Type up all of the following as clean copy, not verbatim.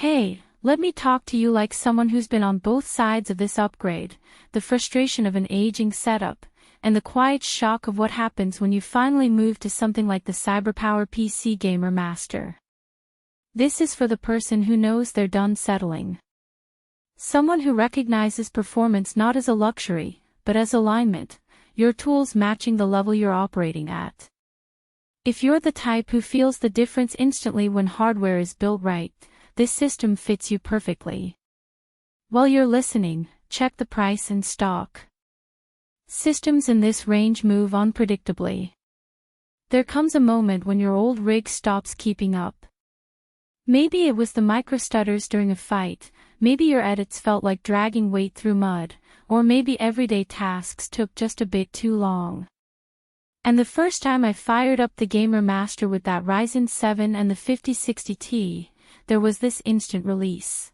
Hey, let me talk to you like someone who's been on both sides of this upgrade, the frustration of an aging setup, and the quiet shock of what happens when you finally move to something like the CyberPowerPC Gamer Master. This is for the person who knows they're done settling. Someone who recognizes performance not as a luxury, but as alignment, your tools matching the level you're operating at. If you're the type who feels the difference instantly when hardware is built right, this system fits you perfectly. While you're listening, check the price and stock. Systems in this range move unpredictably. There comes a moment when your old rig stops keeping up. Maybe it was the microstutters during a fight, maybe your edits felt like dragging weight through mud, or maybe everyday tasks took just a bit too long. And the first time I fired up the Gamer Master with that Ryzen 7 and the 5060T, there was this instant release.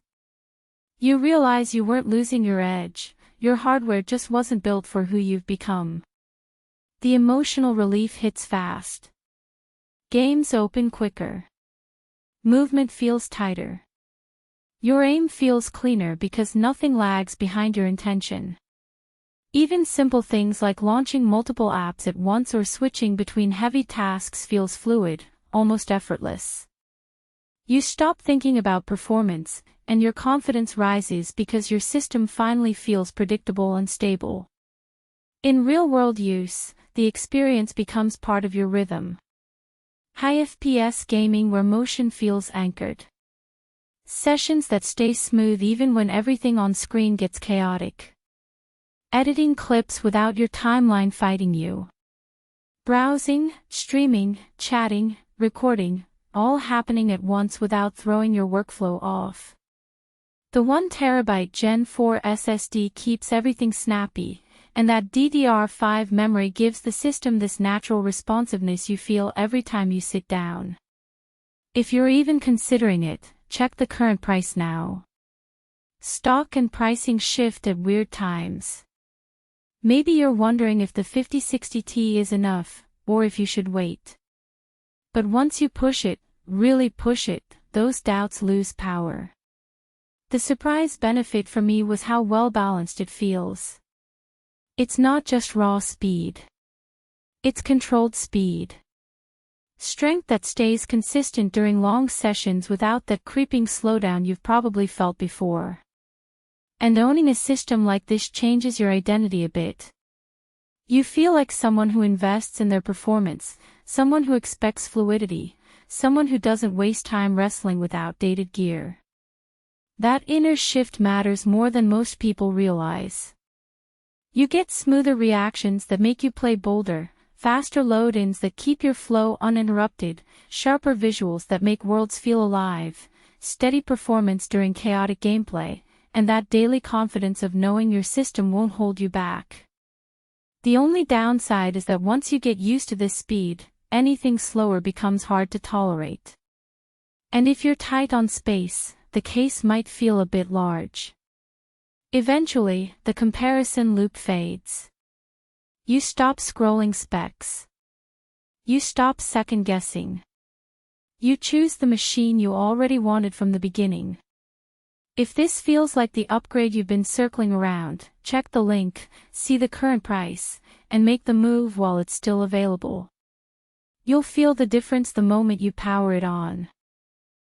You realize you weren't losing your edge, your hardware just wasn't built for who you've become. The emotional relief hits fast. Games open quicker. Movement feels tighter. Your aim feels cleaner because nothing lags behind your intention. Even simple things like launching multiple apps at once or switching between heavy tasks feels fluid, almost effortless. You stop thinking about performance, and your confidence rises because your system finally feels predictable and stable. In real-world use, the experience becomes part of your rhythm. High FPS gaming where motion feels anchored. Sessions that stay smooth even when everything on screen gets chaotic. Editing clips without your timeline fighting you. Browsing, streaming, chatting, recording, all happening at once without throwing your workflow off. The 1TB Gen 4 SSD keeps everything snappy, and that DDR5 memory gives the system this natural responsiveness you feel every time you sit down. If you're even considering it, check the current price now. Stock and pricing shift at weird times. Maybe you're wondering if the 5060T is enough, or if you should wait. But once you push it, really push it, those doubts lose power. The surprise benefit for me was how well balanced it feels. It's not just raw speed. It's controlled speed. Strength that stays consistent during long sessions without that creeping slowdown you've probably felt before. And owning a system like this changes your identity a bit. You feel like someone who invests in their performance, someone who expects fluidity, someone who doesn't waste time wrestling with outdated gear. That inner shift matters more than most people realize. You get smoother reactions that make you play bolder, faster load-ins that keep your flow uninterrupted, sharper visuals that make worlds feel alive, steady performance during chaotic gameplay, and that daily confidence of knowing your system won't hold you back. The only downside is that once you get used to this speed, anything slower becomes hard to tolerate. And if you're tight on space, the case might feel a bit large. Eventually, the comparison loop fades. You stop scrolling specs. You stop second-guessing. You choose the machine you already wanted from the beginning. If this feels like the upgrade you've been circling around, check the link, see the current price, and make the move while it's still available. You'll feel the difference the moment you power it on.